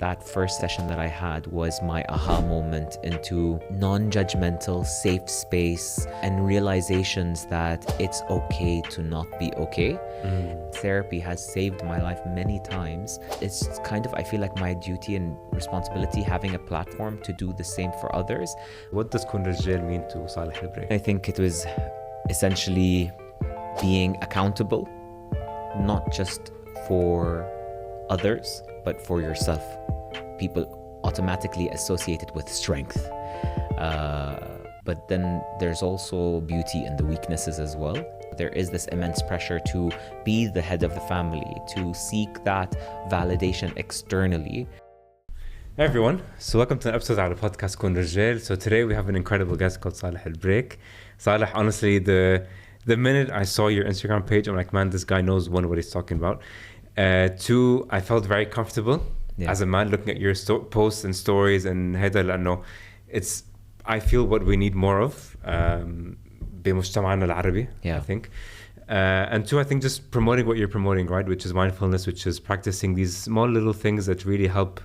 That first session that I had was my aha moment into non-judgmental, safe space and realizations that it's okay to not be okay. Therapy has saved my life many times. It's kind of, I feel like my duty and responsibility having a platform to do the same for others. What does Koon Rijjeil mean to Saleh Al Braik? I think it was essentially being accountable, not just for others, but for yourself. People automatically associate it with strength. But then there's also beauty in the weaknesses as well. There is this immense pressure to be the head of the family, to seek that validation externally. Hey everyone, so welcome to an episode of the podcast Koon Rijjeil. So today we have an incredible guest called Saleh Al Braik. Saleh, honestly, the minute I saw your Instagram page, I'm like, man, this guy knows one, what he's talking about. Two, I felt very comfortable as a man looking at your posts and stories, and I feel what we need more of بمجتمعنا العربي, I think. And two, I think just promoting what you're promoting, right, which is mindfulness, which is practicing these small little things that really help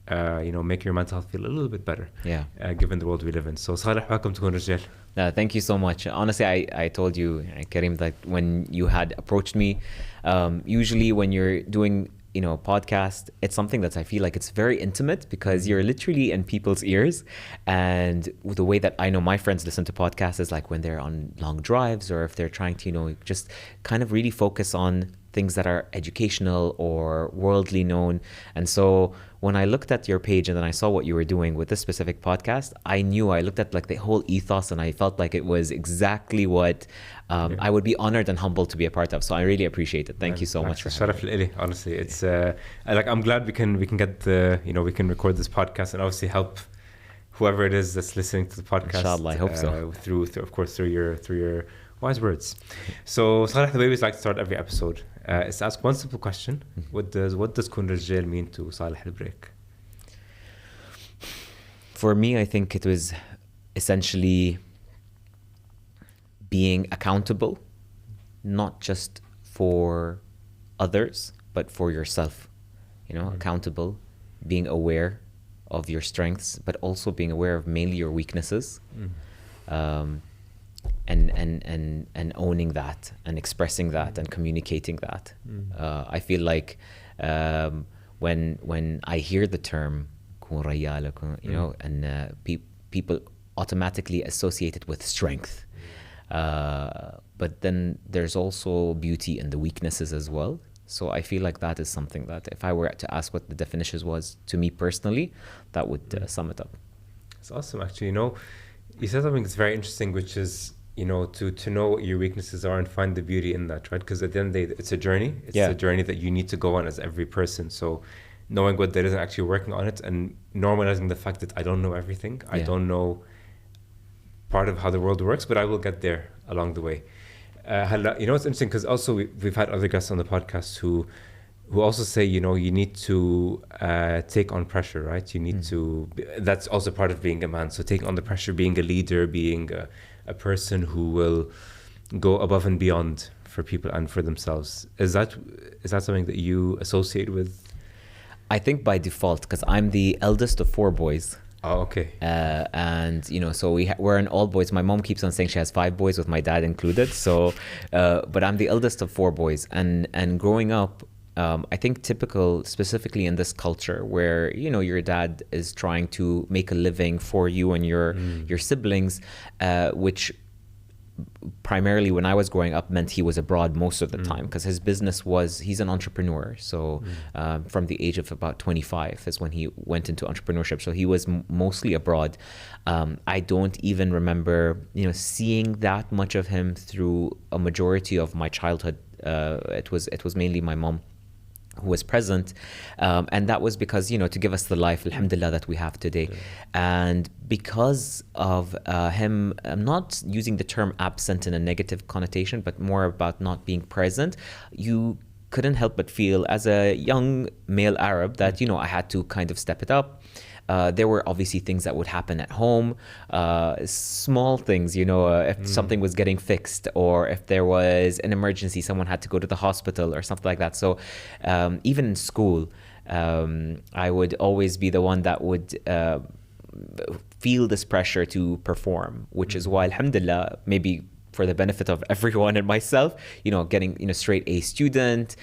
make your mental health feel a little bit better, given the world we live in. So Saleh, welcome to Koon Rijjeil. Thank you so much. Honestly, I told you, Karim, that when you had approached me, usually when you're doing podcast, it's something that I feel like it's very intimate because you're literally in people's ears. And the way that I know my friends listen to podcasts is like when they're on long drives, or if they're trying to just kind of really focus on things that are educational or worldly known. And so when I looked at your page and then I saw what you were doing with this specific podcast, I looked at like the whole ethos, and I felt like it was exactly what I would be honored and humbled to be a part of. So I really appreciate it. Thank you so much for having me. Honestly, it's I'm glad we can get we can record this podcast and obviously help whoever it is that's listening to the podcast. Inshallah, I hope so. Through of course through your wise words. So Saleh, the way we like to start every episode is to ask one simple question. What does Koon Rijjeil mean to Saleh Al Braik? For me, I think it was essentially being accountable, not just for others, but for yourself. Accountable, being aware of your strengths, but also being aware of mainly your weaknesses. And owning that and expressing that and communicating that. I feel like when I hear the term Koon Rijjeil, and people automatically associate it with strength. But then there's also beauty in the weaknesses as well. So I feel like that is something that if I were to ask what the definition was to me personally, that would sum it up. It's awesome, actually. You said something that's very interesting, which is to know what your weaknesses are and find the beauty in that, right? Because at the end of the day, it's a journey. It's a journey that you need to go on as every person. So knowing what there is and actually working on it, and normalizing the fact that I don't know everything. I don't know part of how the world works, but I will get there along the way. It's interesting because also we've had other guests on the podcast who also say, you need to take on pressure, right? You need to, that's also part of being a man. So taking on the pressure, being a leader, being a person who will go above and beyond for people and for themselves. Is that something that you associate with? I think by default, because I'm the eldest of 4 boys. Oh, okay. And so we're an all boys. My mom keeps on saying she has 5 boys with my dad included. So, but I'm the eldest of 4 boys, and growing up, I think typical, specifically in this culture where, your dad is trying to make a living for you and your siblings, which primarily when I was growing up meant he was abroad most of the time, because his business he's an entrepreneur. So from the age of about 25 is when he went into entrepreneurship. So he was mostly abroad. I don't even remember, seeing that much of him through a majority of my childhood. It was mainly my mom who was present, and that was because to give us the life, alhamdulillah, that we have today. And because of him, I'm not using the term absent in a negative connotation, but more about not being present, you couldn't help but feel as a young male Arab that I had to kind of step it up. There were obviously things that would happen at home, small things, if something was getting fixed, or if there was an emergency, someone had to go to the hospital or something like that. So even in school, I would always be the one that would feel this pressure to perform, which is why, alhamdulillah, maybe for the benefit of everyone and myself, getting, straight A student,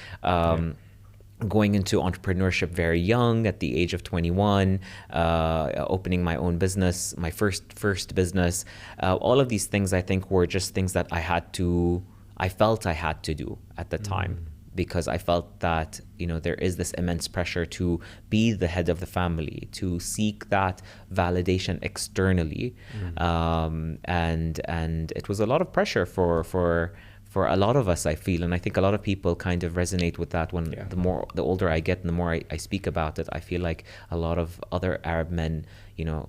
going into entrepreneurship very young at the age of 21, opening my own business, my first business. All of these things, I think, were just things that I felt I had to do at the time, because I felt that, there is this immense pressure to be the head of the family, to seek that validation externally. And it was a lot of pressure for a lot of us, I feel. And I think a lot of people kind of resonate with that when the older I get and the more I speak about it, I feel like a lot of other Arab men,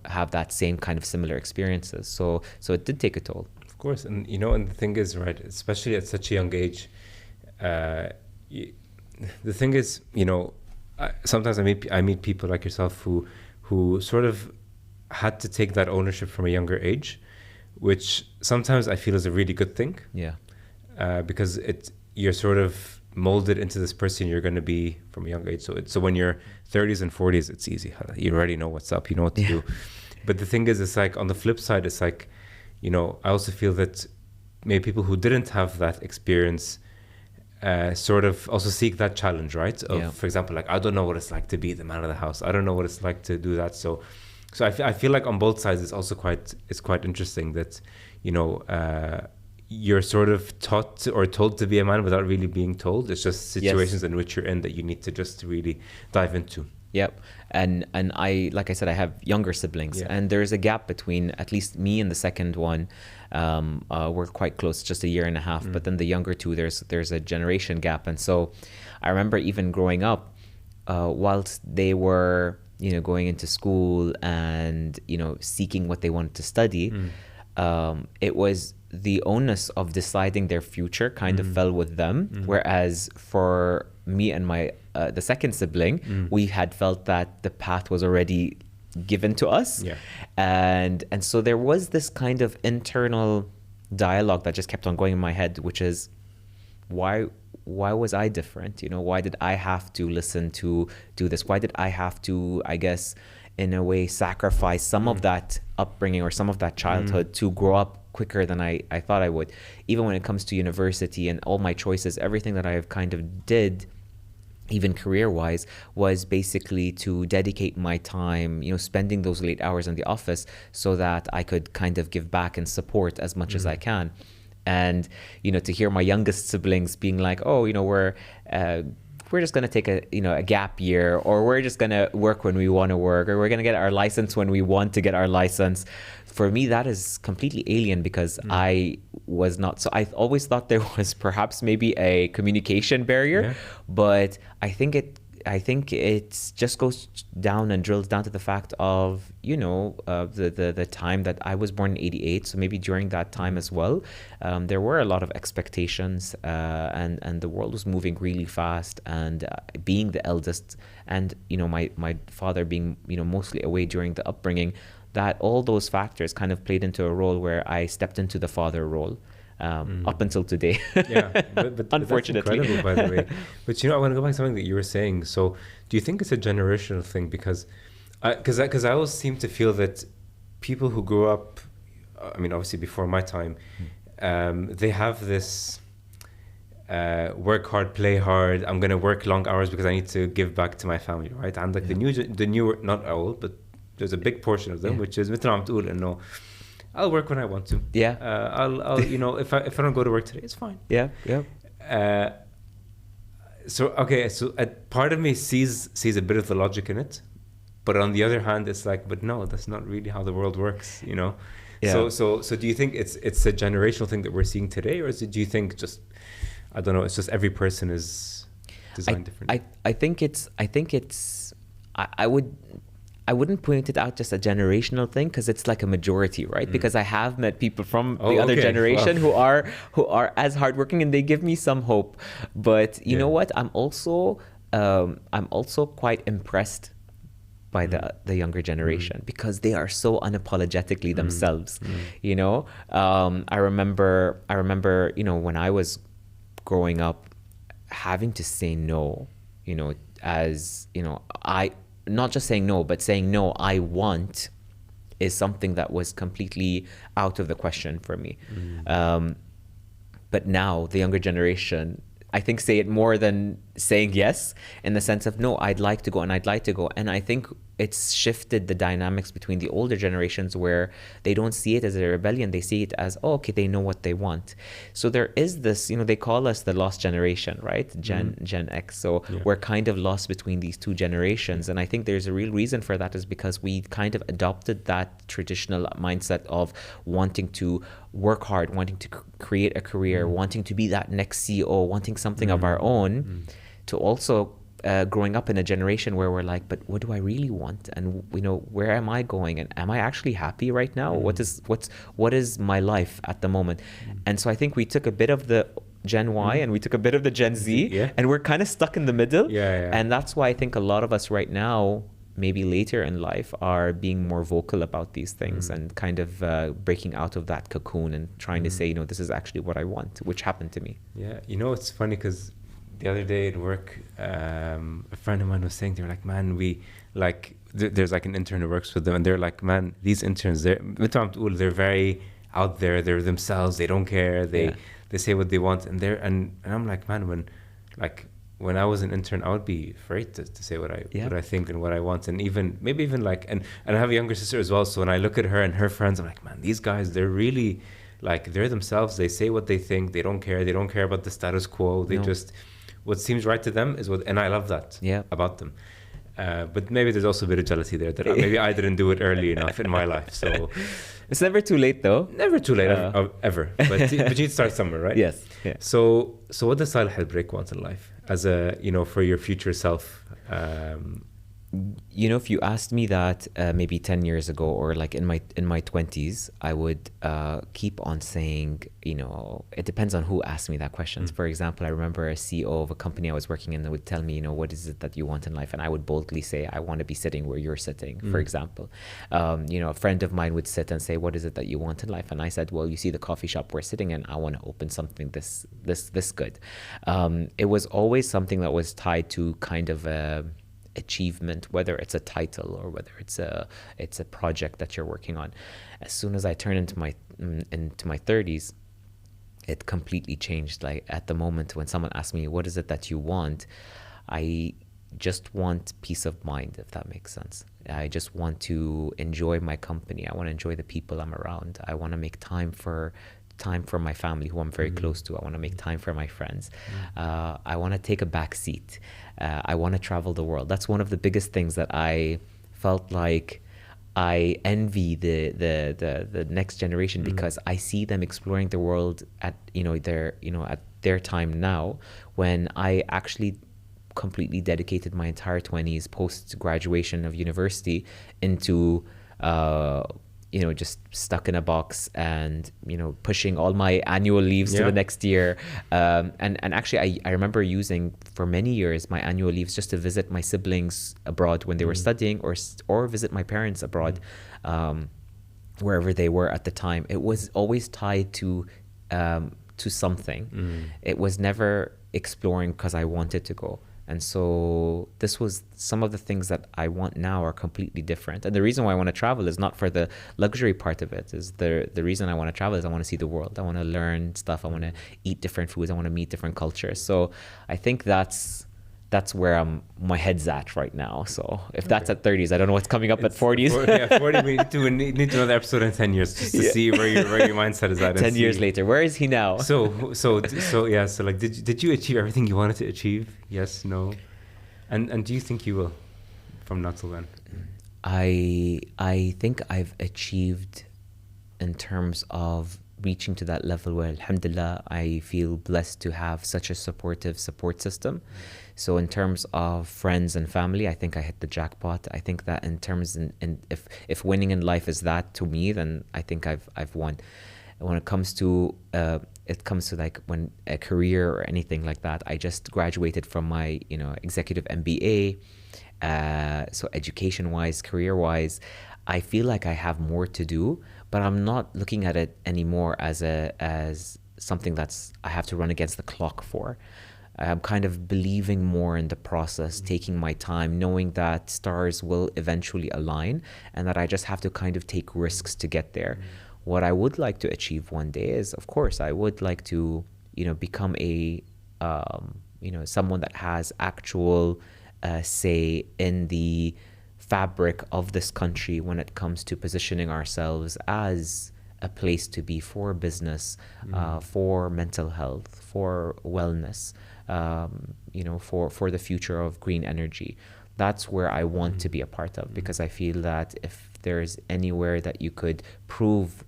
have that same kind of similar experiences. So it did take a toll. Of course. And, and the thing is, right, especially at such a young age, the thing is, sometimes I meet people like yourself who sort of had to take that ownership from a younger age, which sometimes I feel is a really good thing. Yeah. Because you're sort of molded into this person you're going to be from a young age. So when you're 30s and 40s, it's easy. You already know what's up. You know what to do. But the thing is, it's like on the flip side, it's like, I also feel that maybe people who didn't have that experience sort of also seek that challenge, right? For example, like, I don't know what it's like to be the man of the house. I don't know what it's like to do that. So I feel like on both sides, it's also quite interesting that, you're sort of taught or told to be a man without really being told. It's just situations in which you're in that you need to just really dive into. Yep. And I, like I said, I have younger siblings, and there's a gap between at least me and the second one. We're quite close, just a year and a half, but then the younger two, there's a generation gap. And so I remember even growing up, whilst they were, going into school and, seeking what they wanted to study, it was the onus of deciding their future kind of fell with them. Whereas for me and my the second sibling, we had felt that the path was already given to us. And so there was this kind of internal dialogue that just kept on going in my head, which is, why was I different? Why did I have to listen to do this? Why did I have to, I guess, in a way, sacrifice some of that upbringing or some of that childhood to grow up quicker than I thought I would? Even when it comes to university and all my choices, everything that I have kind of did, even career-wise, was basically to dedicate my time, spending those late hours in the office so that I could kind of give back and support as much as I can. And, to hear my youngest siblings being like, oh, we're just going to take a gap year, or we're just going to work when we want to work, or we're going to get our license when we want to get our license. For me, that is completely alien, because I was not. So I always thought there was perhaps maybe a communication barrier, but I think it just goes down and drills down to the fact of, the time that I was born in 88. So maybe during that time as well, there were a lot of expectations, and the world was moving really fast, and being the eldest, and, my father being, mostly away during the upbringing, that all those factors kind of played into a role where I stepped into the father role. Up until today. but Unfortunately. that's incredible, by the way. But I want to go back to something that you were saying. So do you think it's a generational thing? Because I always seem to feel that people who grew up, obviously before my time, they have this work hard, play hard. I'm going to work long hours because I need to give back to my family, right? And like the new, not all, but there's a big portion of them, which is مثل ما عم تقول إنه I'll work when I want to. I'll if I don't go to work today, it's fine. So part of me sees a bit of the logic in it, but on the other hand, it's like, but no, that's not really how the world works, So do you think it's a generational thing that we're seeing today, or do you think just, I don't know, it's just every person is designed differently? I think it's I wouldn't point it out just a generational thing, because it's like a majority, right? Because I have met people from the other generation who are as hardworking, and they give me some hope. But you know what? I'm also quite impressed by the younger generation, because they are so unapologetically themselves. I remember when I was growing up, having to say no as, I, not just saying no, but saying no, I want, is something that was completely out of the question for me. But now the younger generation, I think, say it more than saying yes, in the sense of, no, I'd like to go and I'd like to go. And I think it's shifted the dynamics between the older generations, where they don't see it as a rebellion. They see it as, oh, okay, they know what they want. So there is this, they call us the lost generation, right? Gen X. So we're kind of lost between these two generations. And I think there's a real reason for that, is because we kind of adopted that traditional mindset of wanting to work hard, wanting to create a career, wanting to be that next CEO, wanting something of our own, to also growing up in a generation where we're like, but what do I really want? And where am I going? And am I actually happy right now? What is my life at the moment? And so I think we took a bit of the Gen Y and we took a bit of the Gen Z, and we're kind of stuck in the middle. And that's why I think a lot of us right now, maybe later in life, are being more vocal about these things and kind of breaking out of that cocoon and trying to say, this is actually what I want, which happened to me. Yeah, it's funny because the other day at work, a friend of mine was saying, they're like, man, there's like an intern who works with them, and they're like, man, these interns, they're very out there, they're themselves, they don't care, they say what they want, and I'm like, man, when I was an intern, I would be afraid to say what I think and what I want, and maybe even and I have a younger sister as well, so when I look at her and her friends, I'm like, man, these guys, they're really they're themselves, they say what they think, they don't care about the status quo, they just, what seems right to them is what, and I love that about them. But maybe there's also a bit of jealousy there that maybe I didn't do it early enough in my life. So it's never too late, though. Never too late, ever. But you need to start somewhere, right? Yes. Yeah. So what does Saleh Al Braik want in life, as a for your future self? If you asked me that maybe 10 years ago, or in my 20s, I would keep on saying, it depends on who asked me that question. For example, I remember a CEO of a company I was working in that would tell me, what is it that you want in life? And I would boldly say, I want to be sitting where you're sitting, for example. A friend of mine would sit and say, what is it that you want in life? And I said, well, you see the coffee shop we're sitting in, I want to open something this good. It was always something that was tied to kind of a achievement, whether it's a title or whether it's a project that you're working on. As soon as I turned into my 30s, it completely changed. At the moment when someone asks me, what is it that you want, I just want peace of mind, if that makes sense. I just want to enjoy my company. I want to enjoy the people I'm around. I want to make time for my family, who I'm very close to. I want to make time for my friends. I want to take a back seat. I want to travel the world. That's one of the biggest things that I felt like I envy the next generation, because I see them exploring the world at their time now, when I actually completely dedicated my entire 20s post graduation of university into just stuck in a box and, pushing all my annual leaves to the next year. And actually, I remember using for many years my annual leaves just to visit my siblings abroad when they were studying, or visit my parents abroad, wherever they were at the time. It was always tied to something. It was never exploring because I wanted to go. And so this was some of the things that I want now are completely different. And the reason why I want to travel is not for the luxury part of it. Is the reason I want to travel is I want to see the world. I want to learn stuff. I want to eat different foods. I want to meet different cultures. So I think that's where my head's at right now. So if that's at 30s, I don't know what's coming up at 40s. 40. We need to another episode in 10 years just to see where your mindset is at. 10 years later, where is he now? So did you achieve everything you wanted to achieve? Yes, no, and do you think you will, from now till then? I think I've achieved in terms of reaching to that level where, alhamdulillah, I feel blessed to have such a supportive support system. So in terms of friends and family, I think I hit the jackpot. I think that in terms, if winning in life is that to me, then I think I've won. When it comes to when a career or anything like that, I just graduated from my executive MBA. So education-wise, career-wise, I feel like I have more to do, but I'm not looking at it anymore as something that's I have to run against the clock for. kind of believing more in the process, taking my time, knowing that stars will eventually align and that I just have to kind of take risks to get there. What I would like to achieve one day is, of course, I would like to, become a, someone that has actual say in the fabric of this country when it comes to positioning ourselves as a place to be for business, for mental health, for wellness, for the future of green energy. That's where I want to be a part of, because I feel that if there's anywhere that you could prove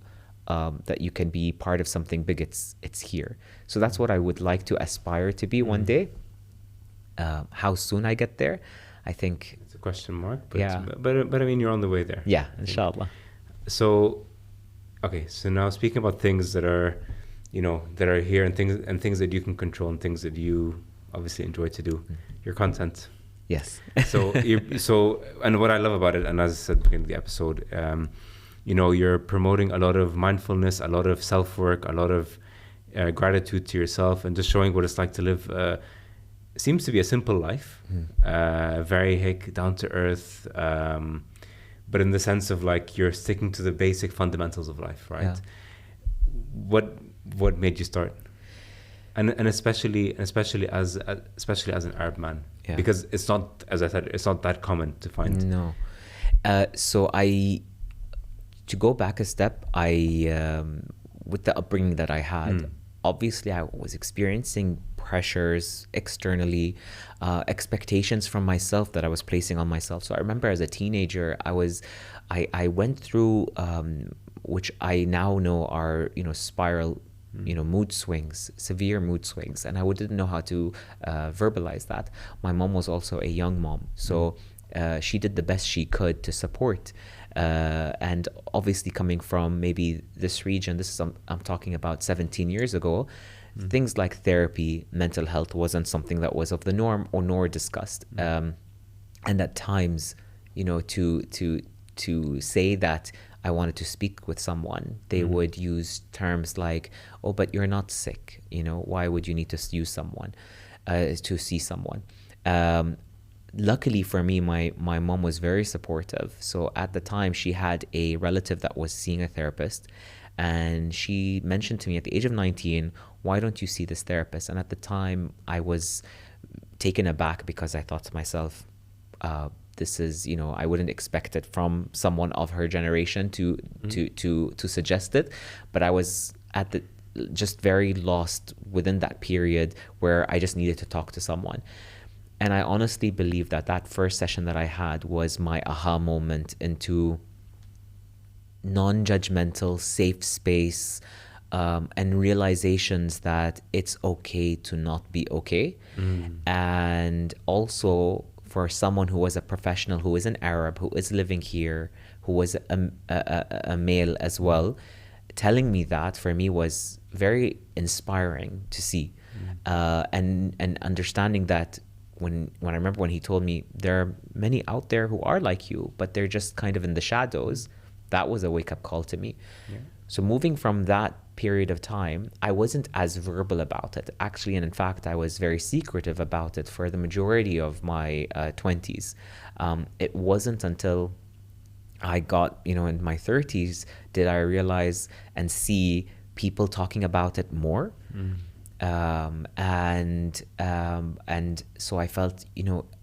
that you can be part of something big, it's here. So that's what I would like to aspire to be one day. How soon I get there, I think it's a question mark. But yeah, but I mean, you're on the way there. Yeah, inshallah. So, okay. So now speaking about things that are, that are here, and things that you can control, and things that you obviously enjoy to do, your content. Yes. So and what I love about it, and as I said at the beginning of the episode, you're promoting a lot of mindfulness, a lot of self-work, a lot of gratitude to yourself, and just showing what it's like to live seems to be a simple life, very down to earth, but in the sense of like you're sticking to the basic fundamentals of life, right? Yeah. What made you start? And especially as an Arab man, because it's not, as I said, it's not that common to find. No. So to go back a step, with the upbringing that I had, obviously I was experiencing pressures externally, expectations from myself that I was placing on myself. So I remember as a teenager, I went through, which I now know are, spiral, mood swings, severe mood swings. And I didn't know how to verbalize that. My mom was also a young mom. So she did the best she could to support. And obviously coming from maybe this region, I'm talking about 17 years ago, things like therapy, mental health wasn't something that was of the norm or nor discussed. And at times, to say that I wanted to speak with someone, they would use terms like, "Oh, but you're not sick. Why would you need to use someone to see someone?" Luckily for me, my mom was very supportive. So at the time, she had a relative that was seeing a therapist, and she mentioned to me at the age of 19, "Why don't you see this therapist?" And at the time, I was taken aback because I thought to myself, this is, I wouldn't expect it from someone of her generation to suggest it. But I was just very lost within that period where I just needed to talk to someone. And I honestly believe that first session that I had was my aha moment into non-judgmental, safe space, and realizations that it's okay to not be okay. And also for someone who was a professional, who is an Arab, who is living here, who was a male as well, telling me that for me was very inspiring to see. And understanding that when I remember when he told me there are many out there who are like you, but they're just kind of in the shadows, that was a wake-up call to me. So moving from that period of time, I wasn't as verbal about it actually, and in fact I was very secretive about it for the majority of my 20s. It wasn't until I got in my 30s did I realize and see people talking about it more. And so I felt,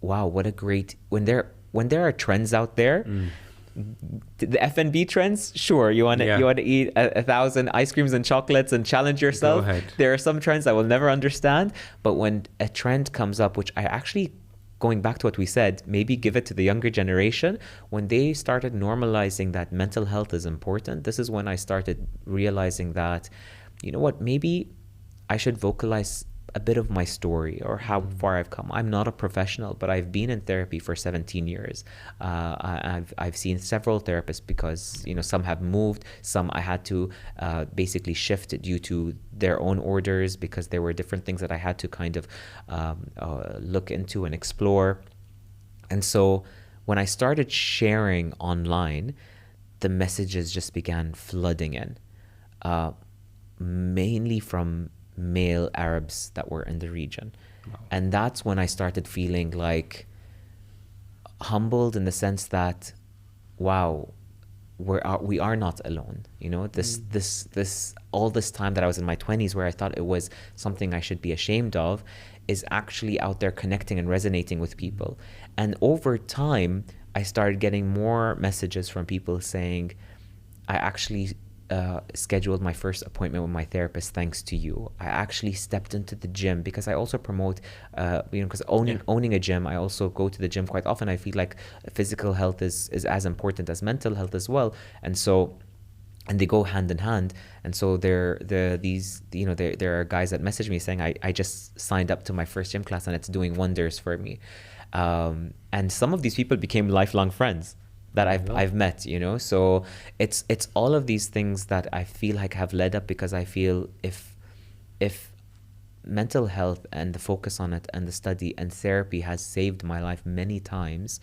wow, what a great, when there are trends out there, the F&B trends, sure, you want to eat 1,000 ice creams and chocolates and challenge yourself. Go ahead. There are some trends I will never understand, but when a trend comes up, which I actually, going back to what we said, maybe give it to the younger generation, when they started normalizing that mental health is important, this is when I started realizing that, maybe I should vocalize a bit of my story or how far I've come. I'm not a professional, but I've been in therapy for 17 years. I've seen several therapists because, some have moved, some I had to basically shift due to their own orders because there were different things that I had to kind of look into and explore. And so when I started sharing online, the messages just began flooding in, mainly from male Arabs that were in the region. And that's when I started feeling like humbled, in the sense that, wow, we are not alone. You know, this all this time that I was in my 20s, where I thought it was something I should be ashamed of, is actually out there connecting and resonating with people. And over time, I started getting more messages from people saying, I actually scheduled my first appointment with my therapist thanks to you. I actually stepped into the gym, because I also promote, because owning a gym, I also go to the gym quite often. I feel like physical health is as important as mental health as well. And so, and they go hand in hand. And so there are guys that message me saying, I just signed up to my first gym class and it's doing wonders for me. And some of these people became lifelong friends that I've met, you know. So it's all of these things that I feel like have led up, because I feel if mental health and the focus on it and the study and therapy has saved my life many times,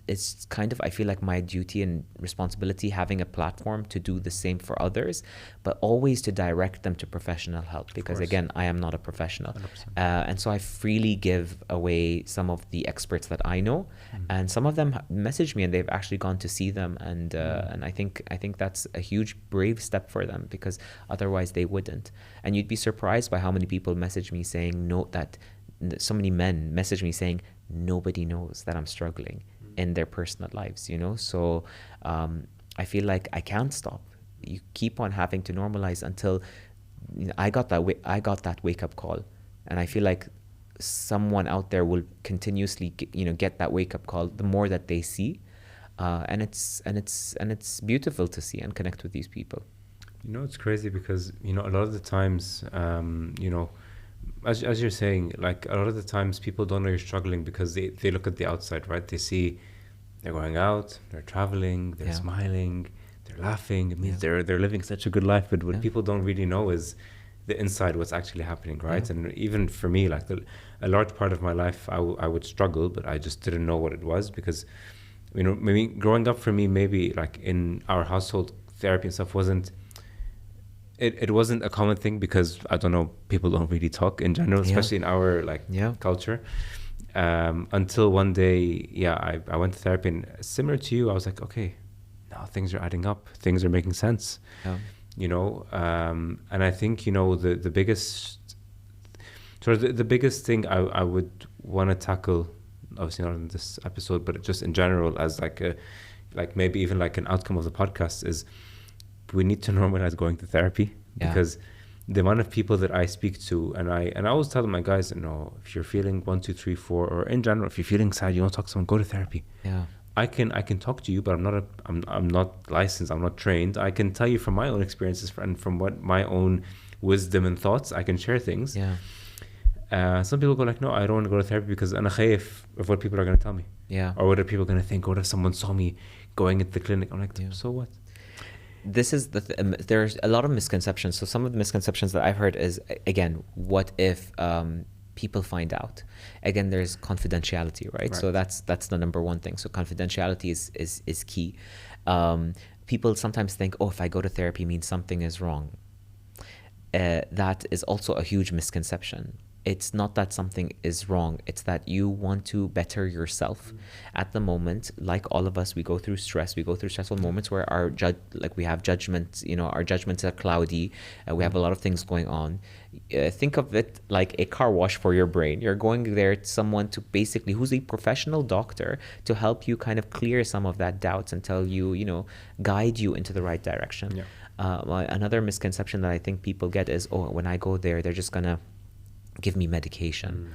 it's kind of, I feel like my duty and responsibility, having a platform to do the same for others, but always to direct them to professional help, because again, I am not a professional. And so I freely give away some of the experts that I know, and some of them message me and they've actually gone to see them, and I think that's a huge brave step for them, because otherwise they wouldn't. And you'd be surprised by how many people message me saying, so many men message me saying, nobody knows that I'm struggling in their personal lives, you know. So I feel like I can't stop. You keep on having to normalize until, you know, I got that wake up call, and I feel like someone out there will continuously get that wake up call the more that they see, and it's beautiful to see and connect with these people. You know, it's crazy because, you know, a lot of the times, you know, as you're saying, like a lot of the times people don't know you're struggling because they look at the outside, right? They see they're going out, they're traveling, they're smiling, they're laughing. It means they're living such a good life. But what people don't really know is the inside, what's actually happening, right? And even for me, like a large part of my life, I would struggle, but I just didn't know what it was, because, you know, maybe growing up for me, maybe like in our household, therapy and stuff wasn't. It wasn't a common thing, because I don't know, people don't really talk in general, especially in our culture. Until one day, I went to therapy, and similar to you, I was like, okay, now things are adding up, things are making sense, you know. And I think, you know, the biggest thing I would want to tackle, obviously not in this episode, but just in general, as like maybe even like an outcome of the podcast, is we need to normalize going to therapy, because the amount of people that I speak to, and I always tell my guys, you know, if you're feeling 1, 2, 3, 4, or in general, if you're feeling sad, you want to talk to someone, go to therapy. I can talk to you, but I'm not licensed, I'm not trained. I can tell you from my own experiences and from what my own wisdom and thoughts, I can share things. Some people go like, no, I don't want to go to therapy because I'm khayf of what people are going to tell me. Or what are people going to think? What if someone saw me going into the clinic? I'm like, so what? This is there's a lot of misconceptions. So some of the misconceptions that I've heard is, again, what if people find out? Again, there's confidentiality, right? So that's the number one thing. So confidentiality is key. People sometimes think, oh, if I go to therapy means something is wrong. That is also a huge misconception. It's not that something is wrong. It's that you want to better yourself. At the moment, like all of us, we go through stress. We go through stressful moments where we have judgments. You know, our judgments are cloudy. We have a lot of things going on. Think of it like a car wash for your brain. You're going there to someone who's a professional doctor to help you kind of clear some of that doubts and tell you, you know, guide you into the right direction. Another misconception that I think people get is, oh, when I go there, they're just gonna give me medication.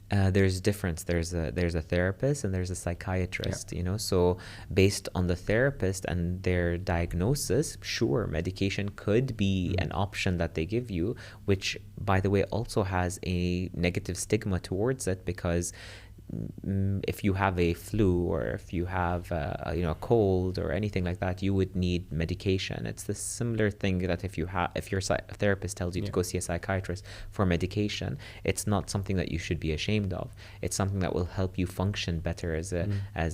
There's a difference. There's a therapist and there's a psychiatrist, you know. So based on the therapist and their diagnosis, sure, medication could be an option that they give you, which, by the way, also has a negative stigma towards it, because if you have a flu or if you have a cold or anything like that, you would need medication. It's the similar thing that if your therapist tells you to go see a psychiatrist for medication, it's not something that you should be ashamed of. It's something that will help you function better as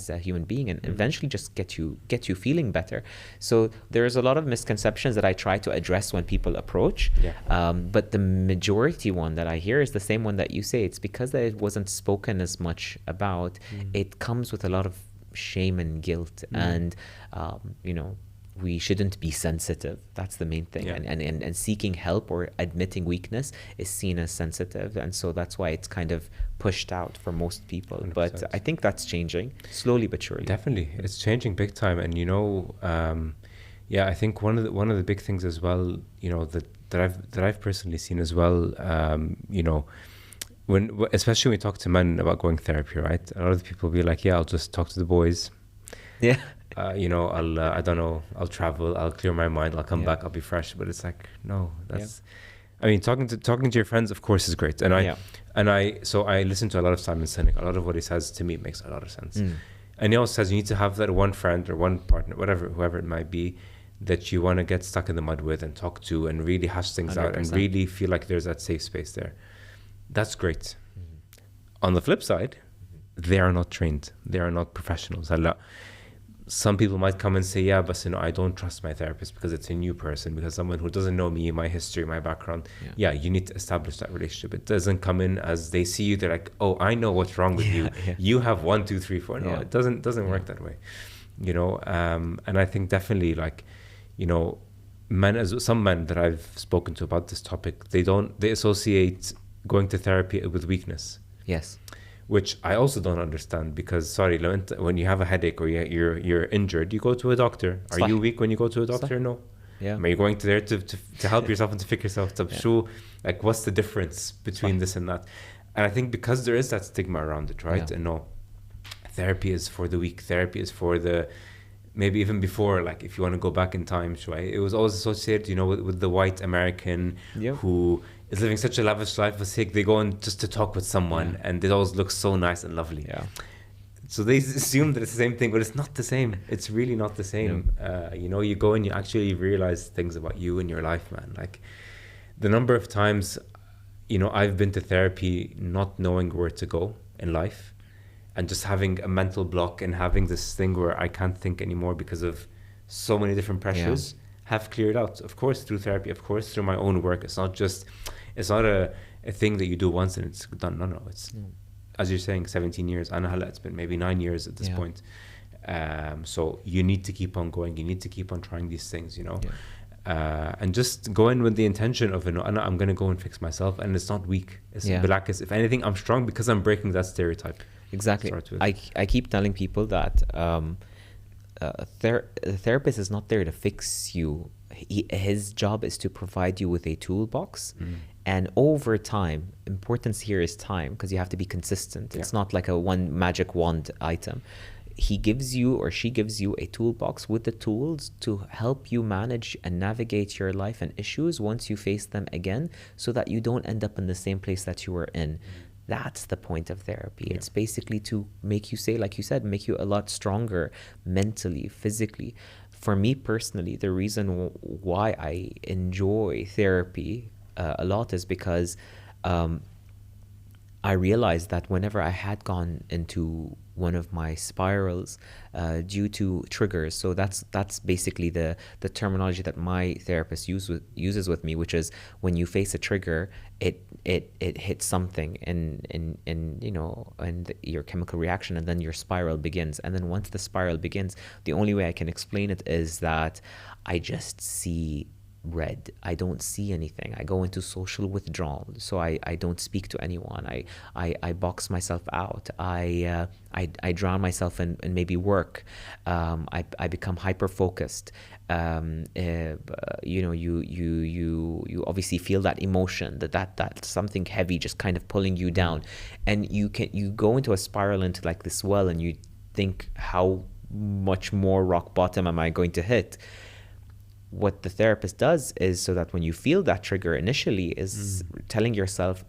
a human being, and eventually just get you feeling better. So there's a lot of misconceptions that I try to address when people approach, but the majority one that I hear is the same one that you say. It's because that it wasn't spoken as much about. It comes with a lot of shame and guilt, and we shouldn't be sensitive. That's the main thing. And seeking help or admitting weakness is seen as sensitive, and so that's why it's kind of pushed out for most people. 100%. But I think that's changing slowly but surely. Definitely, it's changing big time. And I think one of the big things as well, that I've personally seen as well, especially when we talk to men about going therapy, right? A lot of people will be like, I'll just talk to the boys. Yeah. I don't know, I'll travel, I'll clear my mind, I'll come back, I'll be fresh. But it's like, no, that's, I mean, talking to your friends, of course, is great. And I listen to a lot of Simon Sinek. A lot of what he says to me makes a lot of sense. And he also says you need to have that one friend or one partner, whoever it might be, that you want to get stuck in the mud with and talk to and really hash things 100%. Out and really feel like there's that safe space there. That's great. On the flip side, they are not trained. They are not professionals. Some people might come and say, but I don't trust my therapist because it's a new person, because someone who doesn't know me, my history, my background. You need to establish that relationship. It doesn't come in as they see you, they're like, oh, I know what's wrong with you. You have 1, 2, 3, 4. No, it doesn't work that way. And I think definitely some men that I've spoken to about this topic, they associate going to therapy with weakness. Yes. Which I also don't understand, because when you have a headache or you're injured, you go to a doctor. Are you weak when you go to a doctor? No. Are you going there to help yourself and to fix yourself? So what's the difference between this and that? And I think because there is that stigma around it, right? And no, therapy is for the weak. Therapy is for the, maybe even before, if you want to go back in time, right? It was always associated, with the white American who is living such a lavish life. They go in just to talk with someone, and it always looks so nice and lovely. So they assume that it's the same thing, but it's not the same. It's really not the same. You go and you actually realize things about you and your life, man. The number of times, I've been to therapy not knowing where to go in life, and just having a mental block and having this thing where I can't think anymore because of so many different pressures, have cleared out. Of course, through therapy, of course, through my own work. It's not a thing that you do once and it's done. No, it's, as you're saying, 17 years. And it's been maybe 9 years at this point. So you need to keep on going. You need to keep on trying these things, and just go in with the intention of, I'm going to go and fix myself. And it's not weak. It's if anything, I'm strong because I'm breaking that stereotype. Exactly. I keep telling people that a therapist is not there to fix you. His job is to provide you with a toolbox, and over time, importance here is time, because you have to be consistent. It's not like a one magic wand item. He gives you or she gives you a toolbox with the tools to help you manage and navigate your life and issues once you face them again, so that you don't end up in the same place that you were in. That's the point of therapy. It's basically to make you like you said, make you a lot stronger mentally, physically. For me personally, the reason why I enjoy therapy a lot is because I realized that whenever I had gone into one of my spirals due to triggers, so that's basically the terminology that my therapist uses with me, which is when you face a trigger, it hits something in your chemical reaction, and then your spiral begins. And then once the spiral begins, the only way I can explain it is that I just see red. I don't see anything. I go into social withdrawal, so I don't speak to anyone. I box myself out. I drown myself in maybe work. I become hyper focused. You obviously feel that emotion, that something heavy just kind of pulling you down, and you go into a spiral, into like this well, and you think, how much more rock bottom am I going to hit? What the therapist does is, so that when you feel that trigger initially, is telling yourself,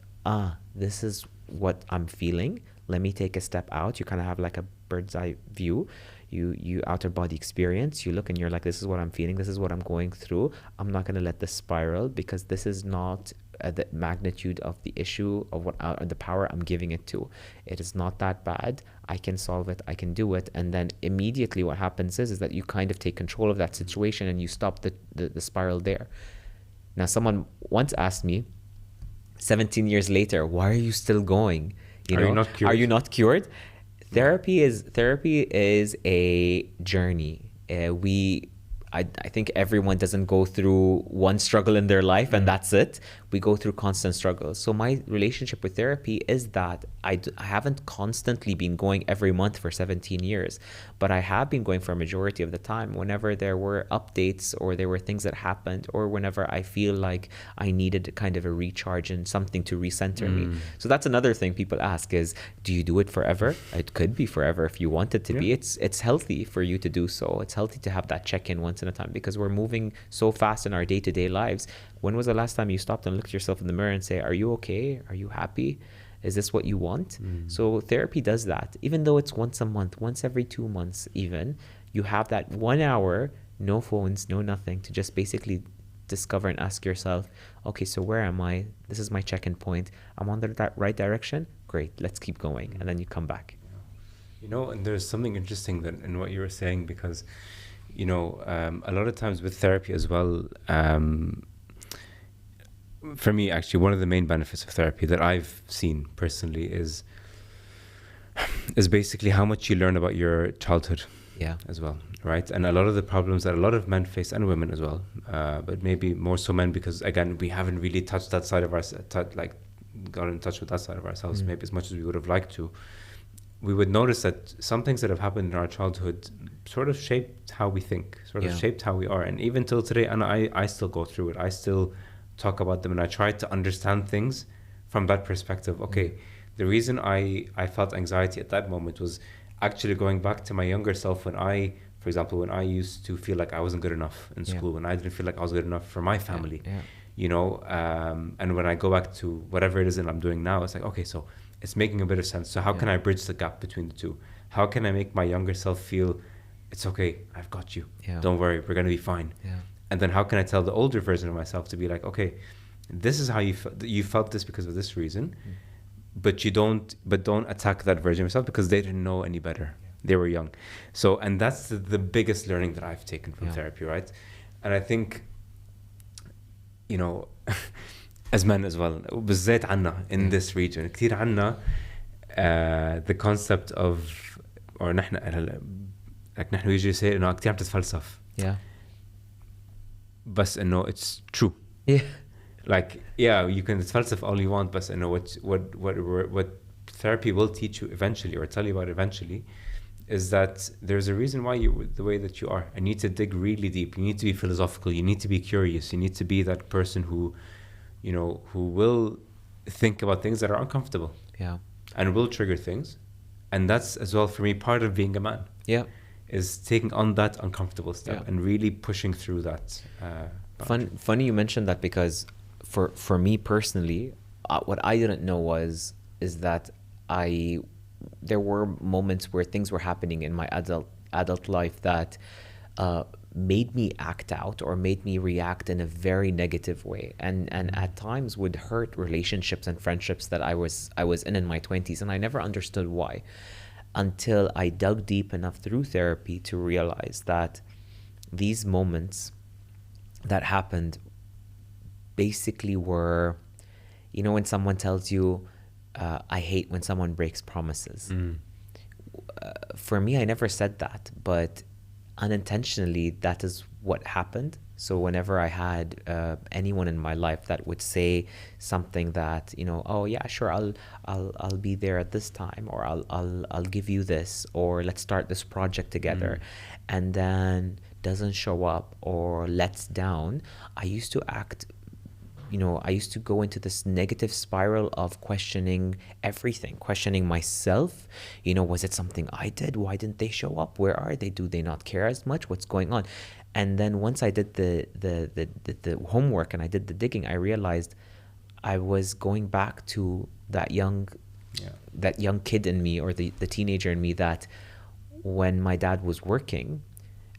this is what I'm feeling. let me take a step out. You kind of have like a bird's eye view. You outer body experience. You look and you're like, this is what I'm feeling. This is what I'm going through. I'm not going to let this spiral, because this is not the magnitude of the issue of what the power I'm giving it to. It is not that bad. I can solve it. I can do it. And then immediately what happens is that you kind of take control of that situation and you stop the spiral there. Now, someone once asked me, 17 years later, why are you still going? Are you not cured? Are you not cured? Therapy is a journey. I think everyone doesn't go through one struggle in their life and that's it. We go through constant struggles. So my relationship with therapy is that I haven't constantly been going every month for 17 years, but I have been going for a majority of the time whenever there were updates or there were things that happened, or whenever I feel like I needed kind of a recharge and something to recenter me. So that's another thing people ask is, do you do it forever? It could be forever if you want it to be. It's healthy for you to do so. It's healthy to have that check-in once in a time, because we're moving so fast in our day-to-day lives. When was the last time you stopped and looked yourself in the mirror and say, are you okay? Are you happy? Is this what you want? So therapy does that. Even though it's once a month, once every 2 months even, you have that 1 hour, no phones, no nothing, to just basically discover and ask yourself, okay, so where am I? This is my check-in point. I'm on the right direction. Great, let's keep going. And then you come back. You know, and there's something interesting that in what you were saying, because, you know, a lot of times with therapy as well, for me, actually, one of the main benefits of therapy that I've seen personally is basically how much you learn about your childhood as well, right? And a lot of the problems that a lot of men face, and women as well, but maybe more so men, because again, we haven't really touched that side of got in touch with that side of ourselves maybe as much as we would have liked to. We would notice that some things that have happened in our childhood sort of shaped how we think, sort of shaped how we are. And even till today, and I still go through it, I still talk about them, and I try to understand things from that perspective. Okay, the reason I felt anxiety at that moment was actually going back to my younger self, when for example, when I used to feel like I wasn't good enough in school, when I didn't feel like I was good enough for my family, you know, and when I go back to whatever it is that I'm doing now, it's like, okay, so it's making a bit of sense. So how can I bridge the gap between the two? How can I make my younger self feel it's okay, I've got you, don't worry, we're going to be fine. And then how can I tell the older version of myself to be like, okay, this is how you felt this because of this reason, but don't attack that version of yourself because they didn't know any better. They were young. So, and that's the biggest learning that I've taken from therapy, right? And I think, you know, as men as well, بالذات عنا in this region, كتير عنا the concept of, or نحن usually say إنه كتير عم تتفلسف. بس إنه it's true. Like, you can تتفلسف all you want, but إنه what therapy will teach you eventually, or tell you about eventually, is that there's a reason why you're the way that you are. You need to dig really deep. You need to be philosophical. You need to be curious. You need to be that person who, you know, who will think about things that are uncomfortable. And will trigger things. And that's as well, for me, part of being a man. Is taking on that uncomfortable step and really pushing through that. Funny you mentioned that, because for me personally, what I didn't know is that there were moments where things were happening in my adult life that made me act out or made me react in a very negative way, and at times would hurt relationships and friendships that I was in my 20s, and I never understood why, until I dug deep enough through therapy to realize that these moments that happened basically were, you know, when someone tells you, I hate when someone breaks promises. For me, I never said that, but unintentionally, that is what happened. So whenever I had anyone in my life that would say something that, you know, oh yeah, sure, I'll be there at this time, or I'll give you this, or let's start this project together, and then doesn't show up or lets down, I used to act, you know, I used to go into this negative spiral of questioning everything, questioning myself. You know, was it something I did? Why didn't they show up? Where are they? Do they not care as much? What's going on? And then once I did the homework and I did the digging, I realized I was going back to that young that young kid in me, or the teenager in me, that when my dad was working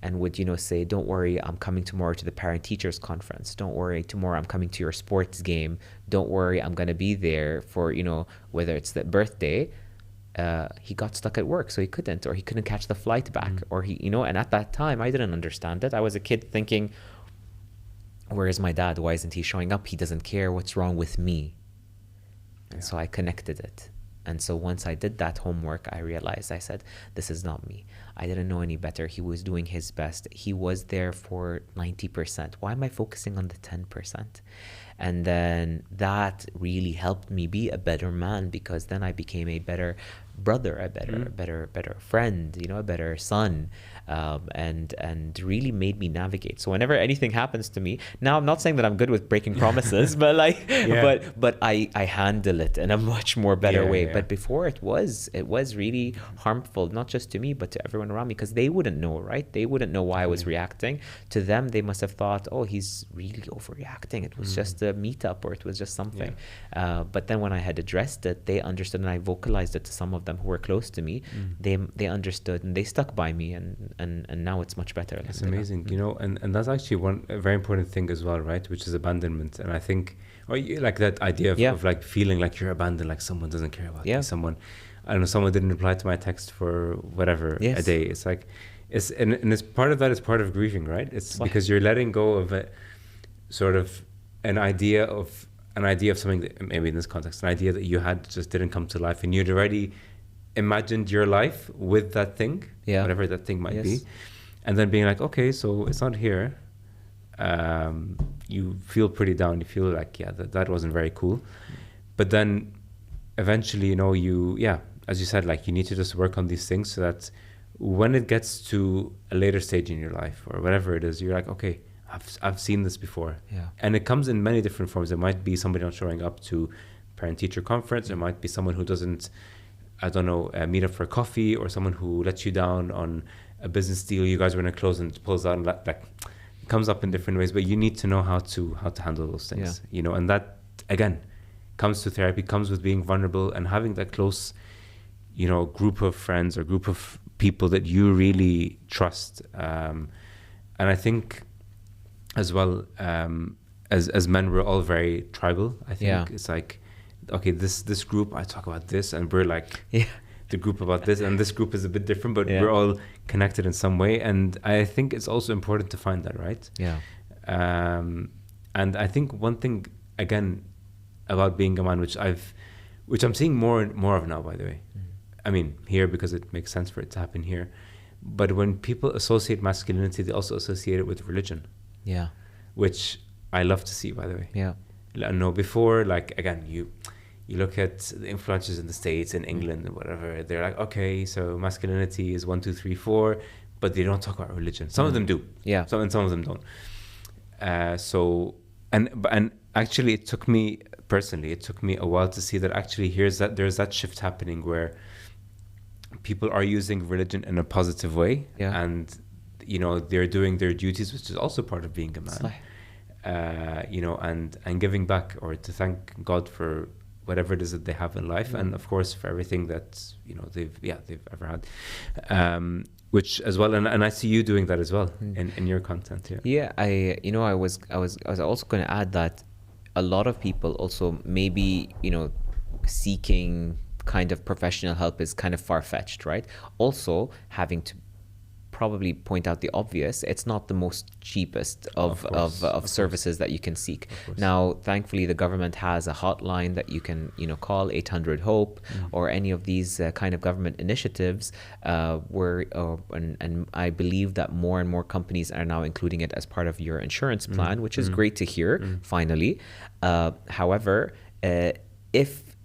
and would, say, don't worry, I'm coming tomorrow to the parent teachers conference. Don't worry, tomorrow I'm coming to your sports game. Don't worry, I'm going to be there for, whether it's the birthday. He got stuck at work, so he couldn't, or he couldn't catch the flight back, or and at that time, I didn't understand it. I was a kid thinking, where is my dad? Why isn't he showing up? He doesn't care. What's wrong with me? And so I connected it. And so once I did that homework, I realized, I said, this is not me. I didn't know any better. He was doing his best. He was there for 90%. Why am I focusing on the 10%? And then that really helped me be a better man, because then I became a better brother, a better friend, a better son, and really made me navigate. So whenever anything happens to me, now I'm not saying that I'm good with breaking promises, but but I handle it in a much more better way. But before it was really harmful, not just to me, but to everyone around me, because they wouldn't know, right? They wouldn't know why I was reacting. To them, they must have thought, oh, he's really overreacting. It was just a meetup, or it was just something. But then when I had addressed it, they understood, and I vocalized it to some of them who were close to me. They understood, and they stuck by me, and now it's much better. It's amazing, and that's actually a very important thing as well, right? Which is abandonment. And I think, like that idea of like feeling like you're abandoned, like someone doesn't care about you. Someone didn't reply to my text for whatever a day. It's like, and it's part of that is part of grieving, right? It's because you're letting go of a sort of an idea of something that, maybe in this context, an idea that you had just didn't come to life, and you'd already imagined your life with that thing, whatever that thing might be, and then being like, okay, so it's not here. You feel pretty down. You feel like, that wasn't very cool. But then eventually, as you said, like, you need to just work on these things so that when it gets to a later stage in your life, or whatever it is, you're like, okay, I've seen this before. And it comes in many different forms. It might be somebody not showing up to parent-teacher conference. It might be someone who doesn't, meet up for coffee, or someone who lets you down on a business deal. You guys were going to close and pulls out, and like, it comes up in different ways. But you need to know how to handle those things, and that, again, comes to therapy, comes with being vulnerable and having that close, group of friends or group of people that you really trust. And I think, as well, as men, we're all very tribal. I think it's like, okay, this group, I talk about this, and we're like the group about this, and this group is a bit different, but we're all connected in some way. And I think it's also important to find that, right? And I think one thing, again, about being a man, which I'm seeing more and more of now, by the way. I mean, here, because it makes sense for it to happen here. But when people associate masculinity, they also associate it with religion. Which I love to see, by the way. No, before, like, again, you look at the influencers in the States, in England, and whatever. They're like, okay, so masculinity is 1, 2, 3, 4, but they don't talk about religion. Some of them do. Some of them don't. And actually, it took me a while to see that actually there's that shift happening where people are using religion in a positive way, and they're doing their duties, which is also part of being a man. And giving back, or to thank God for whatever it is that they have in life, and of course for everything that they've ever had, which as well, and I see you doing that as well in your content. I was also going to add that a lot of people also maybe seeking kind of professional help is kind of far-fetched, right? Also, having to probably point out the obvious, it's not the most cheapest of services that you can seek. Now, thankfully, the government has a hotline that you can call, 800 HOPE, or any of these kind of government initiatives, and I believe that more and more companies are now including it as part of your insurance plan, which is great to hear, finally. However, if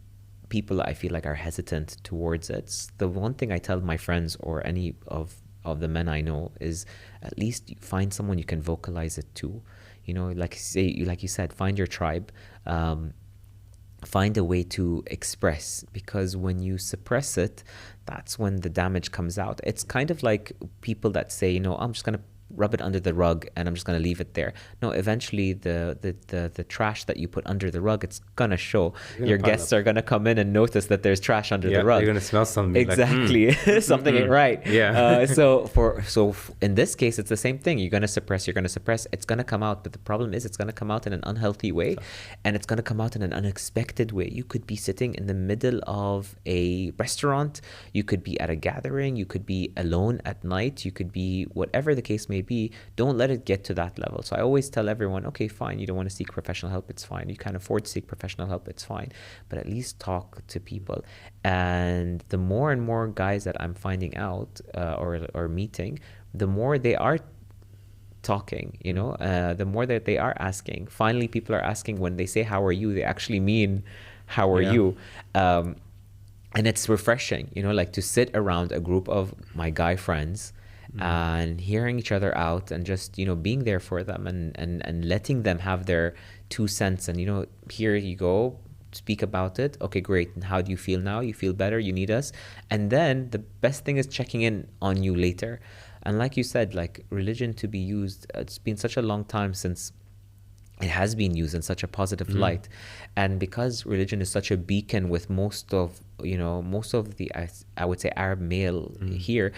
people, I feel like, are hesitant towards it, the one thing I tell my friends, or any of the men I know, is at least find someone you can vocalize it to. Like you said, find your tribe, find a way to express, because when you suppress it, that's when the damage comes out. It's kind of like people that say, I'm just gonna rub it under the rug and I'm just going to leave it there. No, eventually the trash that you put under the rug, it's going to show. Your guests are going to come in and notice that there's trash under the rug. They're going to smell something. Exactly. Like, something ain't right. Yeah. So in this case, it's the same thing. You're going to suppress. It's going to come out. But the problem is it's going to come out in an unhealthy way, and it's going to come out in an unexpected way. You could be sitting in the middle of a restaurant. You could be at a gathering. You could be alone at night. You could be whatever the case may be. Don't let it get to that level. So I always tell everyone, okay, fine, you don't want to seek professional help, it's fine. You can't afford to seek professional help, it's fine. But at least talk to people. And the more and more guys that I'm finding out or meeting, the more they are talking, the more that they are asking. Finally, people are asking when they say, how are you? They actually mean, how are you? And it's refreshing, like to sit around a group of my guy friends and hearing each other out and just, being there for them and letting them have their 2 cents and, here you go, speak about it. Okay, great. And how do you feel now? You feel better? You need us? And then the best thing is checking in on you later. And like you said, like religion to be used, it's been such a long time since it has been used in such a positive light. And because religion is such a beacon with most of the, I would say, Arab male here,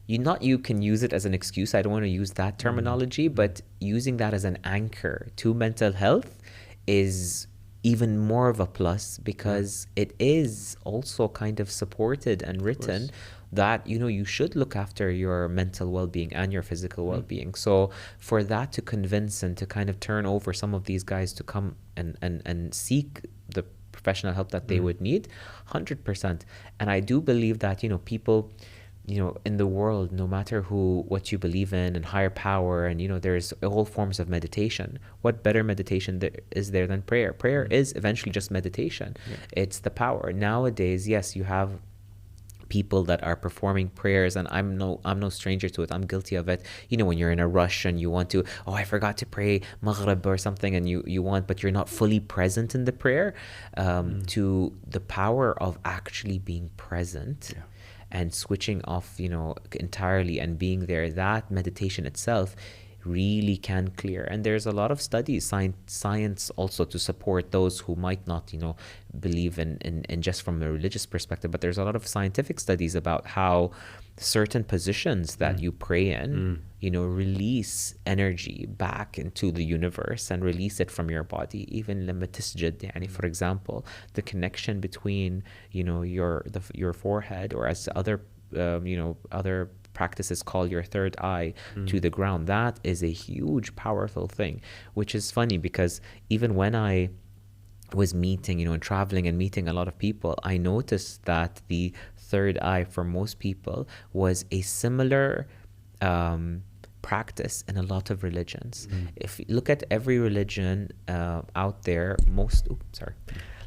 you can use it as an excuse. I don't want to use that terminology, but using that as an anchor to mental health is even more of a plus, because it is also kind of supported and written that you should look after your mental well-being and your physical well-being. So for that to convince and to kind of turn over some of these guys to come and seek the professional help that they would need, 100%. And I do believe that people in the world, no matter what you believe in and higher power, and there's all forms of meditation. What better meditation is there than prayer? Prayer is eventually just meditation. It's the power. Nowadays, yes, you have people that are performing prayers, and I'm no stranger to it. I'm guilty of it. When you're in a rush and you want to, I forgot to pray Maghrib or something, and you want, but you're not fully present in the prayer. To the power of actually being present. And switching off, entirely and being there, that meditation itself really can clear. And there's a lot of studies, science also, to support those who might not, believe in just from a religious perspective. But there's a lot of scientific studies about how certain positions that you pray in, release energy back into the universe and release it from your body. Even لما تسجد, for example, the connection between, your forehead, or as other practices call your third eye, to the ground. That is a huge, powerful thing, which is funny because even when I was meeting, and traveling and meeting a lot of people, I noticed that the third eye for most people was a similar practice in a lot of religions. If you look at every religion out there,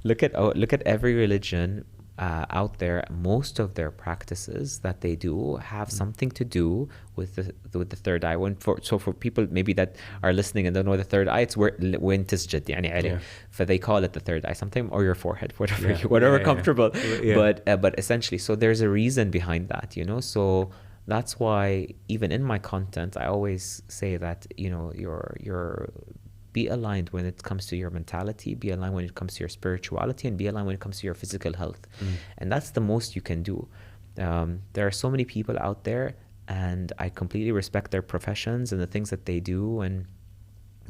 look at every religion out there, most of their practices that they do have something to do with the third eye. So for people maybe that are listening and don't know the third eye, it's when تسجد عليه. So they call it the third eye sometimes, or your forehead, whatever comfortable. But essentially, so there's a reason behind that, So that's why even in my content, I always say that your be aligned when it comes to your mentality, be aligned when it comes to your spirituality, and be aligned when it comes to your physical health. And that's the most you can do. There are so many people out there, and I completely respect their professions and the things that they do, and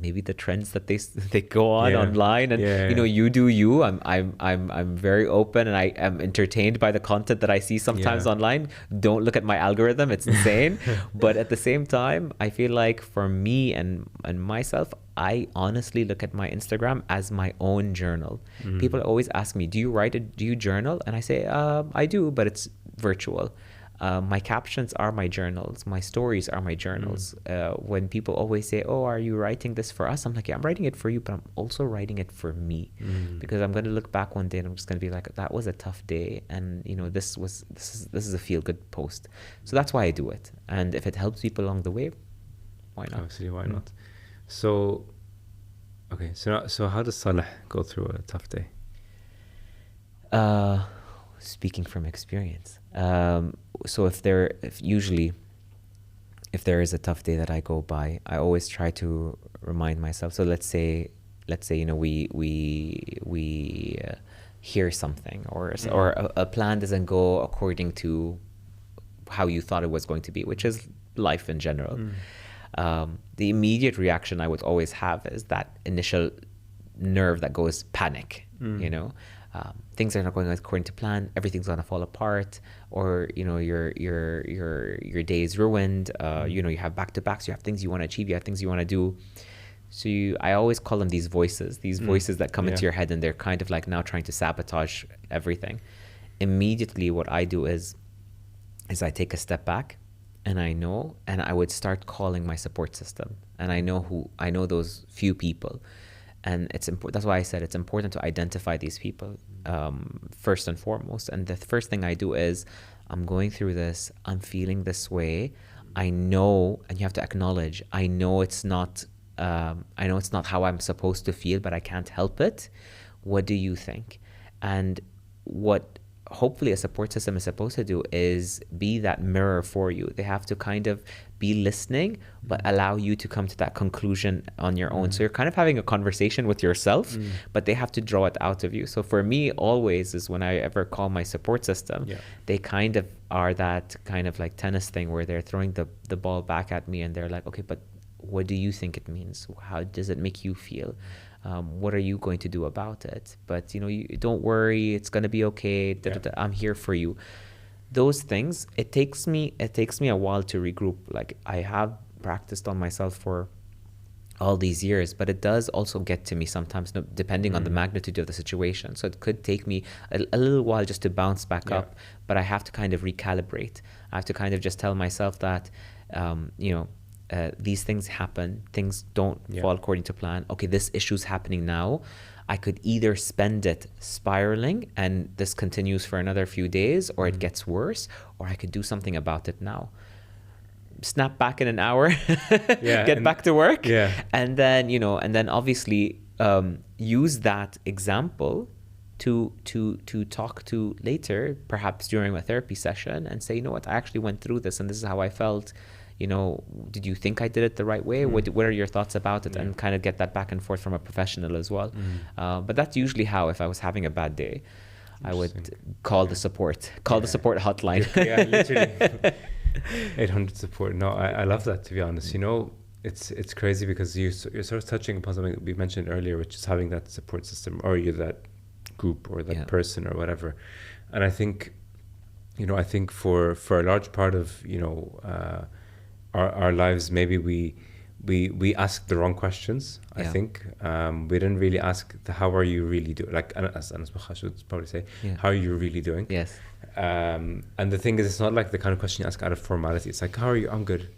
maybe the trends that they go on online, and you do you. I'm very open, and I am entertained by the content that I see sometimes online. Don't look at my algorithm, it's insane. But at the same time, I feel like for me and myself, I honestly look at my Instagram as my own journal. People always ask me, do you journal? And I say, I do, but it's virtual. My captions are my journals. My stories are my journals. When people always say, are you writing this for us? I'm like, yeah, I'm writing it for you, but I'm also writing it for me. Because I'm going to look back one day and I'm just going to be like, that was a tough day. And, this is a feel-good post. So that's why I do it. And if it helps people along the way, why not? Obviously, why not? So how does Saleh go through a tough day? Speaking from experience. So if usually if there is a tough day that I go by, I always try to remind myself. So let's say, you know, we hear something, or a plan doesn't go according to how you thought it was going to be, which is life in general. The immediate reaction I would always have is that initial nerve that goes panic. You know, things are not going according to plan. Everything's gonna fall apart, or you know, your day is ruined. You know, you have back to backs. You have things you want to achieve. You have things you want to do. So I always call them these voices that come into your head, and they're kind of like now trying to sabotage everything. Immediately, what I do is I take a step back, and I would start calling my support system, and I know those few people. And it's important. That's why I said it's important to identify these people first and foremost. And the first thing I do is, I'm going through this. I'm feeling this way. I know, and you have to acknowledge. I know it's not how I'm supposed to feel, but I can't help it. What do you think? And what hopefully a support system is supposed to do is be that mirror for you. They have to kind of be listening, but allow you to come to that conclusion on your own. So you're kind of having a conversation with yourself, but they have to draw it out of you. So for me, always is when I ever call my support system, they kind of are that kind of like tennis thing where they're throwing the ball back at me, and they're like, okay, but what do you think it means? How does it make you feel? What are you going to do about it? But you know, you don't worry, it's gonna be okay. I'm here for you. Those things, it takes me a while to regroup. Like, I have practiced on myself for all these years, but it does also get to me sometimes, depending on the magnitude of the situation. So it could take me a little while just to bounce back up, but I have to kind of recalibrate. I have to kind of just tell myself that, you know, these things happen. Things don't fall according to plan. Okay, this issue's happening now. I could either spend it spiraling and this continues for another few days, or it gets worse, or I could do something about it now. Snap back in an hour, get back to work, and then, you know, and then obviously use that example to talk to later, perhaps during a therapy session, and say, you know what, I actually went through this, and this is how I felt. You know, did you think I did it the right way? What are your thoughts about it? And kind of get that back and forth from a professional as well. But that's usually how, if I was having a bad day, I would call the support hotline. Literally. 800 support. No, I love that, to be honest. You know, it's crazy because you're sort of touching upon something that we mentioned earlier, which is having that support system, or you're that group or that person or whatever. And I think, you know, for a large part of, you know, our lives, maybe we ask the wrong questions. I think we didn't really ask how are you really doing, like as Anas would probably say, how are you really doing? Yes. And the thing is, it's not like the kind of question you ask out of formality. It's like, how are you? I'm good.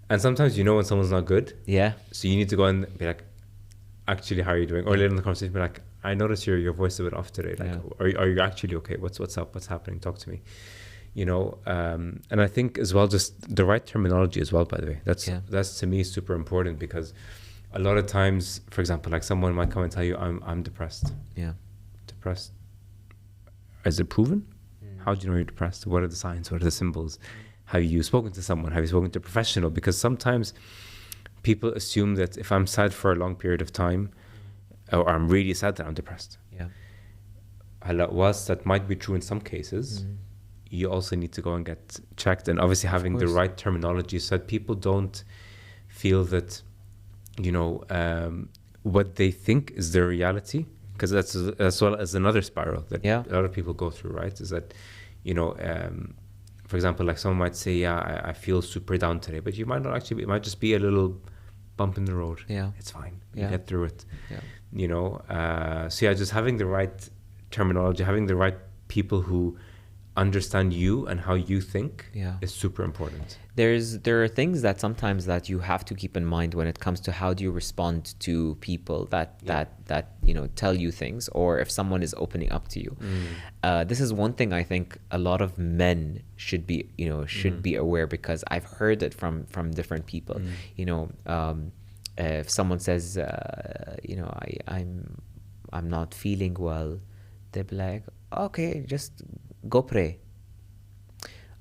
And sometimes you know when someone's not good, so you need to go and be like, actually, how are you doing? Or later in the conversation, be like, I notice your voice is a bit off today. Like, are you actually okay? What's up? What's happening? Talk to me. You know, and I think as well, just the right terminology as well, by the way, that's to me super important, because a lot of times, for example, like someone might come and tell you, I'm depressed. Depressed. Is it proven? How do you know you're depressed? What are the signs? What are the symbols? Have you spoken to someone? Have you spoken to a professional? Because sometimes people assume that if I'm sad for a long period of time, or I'm really sad, that I'm depressed. Whilst that might be true in some cases, you also need to go and get checked, and obviously having the right terminology so that people don't feel that, you know, what they think is their reality, because that's as well as another spiral that a lot of people go through, right? Is that, you know, for example, like someone might say, I feel super down today, but you might not actually, it might just be a little bump in the road. It's fine. You get through it. You know, so just having the right terminology, having the right people who understand you and how you think is super important. There are things that sometimes that you have to keep in mind when it comes to how do you respond to people that you know, tell you things, or if someone is opening up to you. This is one thing I think a lot of men should be be aware, because I've heard it from different people. You know, if someone says you know, I'm not feeling well, they'll be like, okay, just go pray.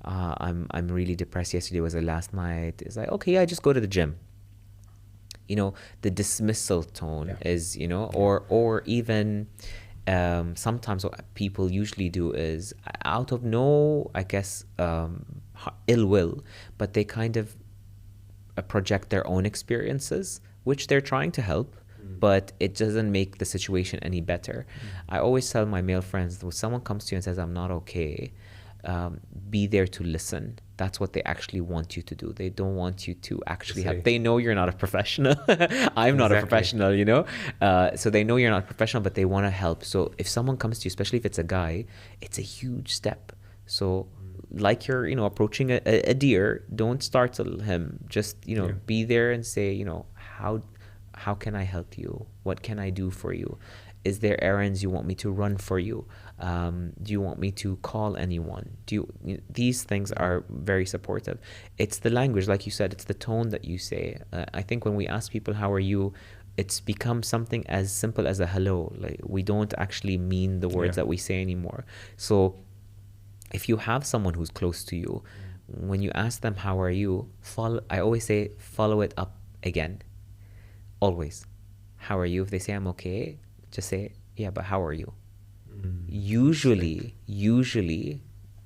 I'm really depressed. Yesterday was the last night. It's like, okay, yeah, just go to the gym. The dismissal tone is, or even sometimes what people usually do is out of no, I guess, ill will, but they kind of project their own experiences, which they're trying to help, but it doesn't make the situation any better. I always tell my male friends, when someone comes to you and says, I'm not okay, be there to listen. That's what they actually want you to do. They don't want you to actually help. They know you're not a professional. I'm not a professional, so they know you're not a professional, but they want to help. So if someone comes to you, especially if it's a guy, it's a huge step. So like you're, approaching a deer, don't startle him. Just, be there and say, how can I help you? What can I do for you? Is there errands you want me to run for you? Do you want me to call anyone? These things are very supportive. It's the language, like you said, it's the tone that you say. I think when we ask people, how are you? It's become something as simple as a hello. Like, we don't actually mean the words that we say anymore. So if you have someone who's close to you, when you ask them, how are you? I always say, follow it up again. Always. How are you? If they say, I'm okay, just say, yeah, but how are you? Usually,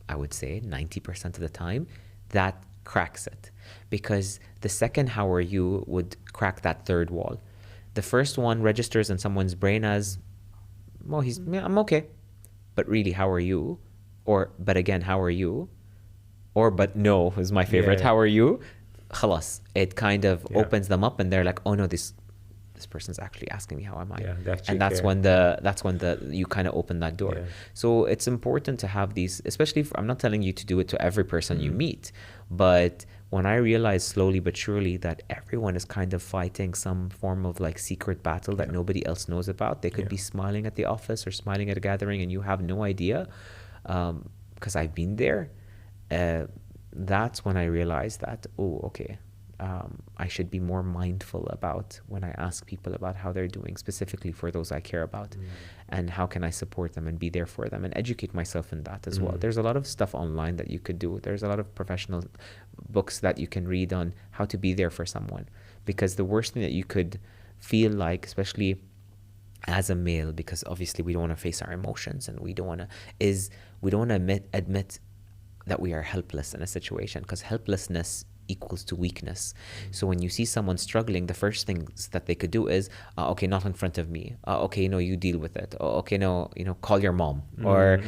I would say 90% of the time, that cracks it. Because the second how are you would crack that third wall. The first one registers in someone's brain as, well, I'm okay. But really, how are you? Or, but again, how are you? Or, but no, is my favorite. How are you? Khalas. It kind of opens them up and they're like, oh no, this person's actually asking me how am I, and that's when you kind of open that door. So it's important to have these, especially I'm not telling you to do it to every person you meet, but when I realized slowly but surely that everyone is kind of fighting some form of like secret battle that nobody else knows about. They could be smiling at the office or smiling at a gathering and you have no idea, because I've been there. That's when I realized that, oh, okay, I should be more mindful about when I ask people about how they're doing, specifically for those I care about, and how can I support them and be there for them and educate myself in that as well. There's a lot of stuff online that you could do. There's a lot of professional books that you can read on how to be there for someone, because the worst thing that you could feel like, especially as a male, because obviously we don't want to face our emotions and we don't want to admit that we are helpless in a situation, because helplessness equals to weakness. So when you see someone struggling, the first things that they could do is, okay, not in front of me. Okay, you deal with it. Okay, no, call your mom, or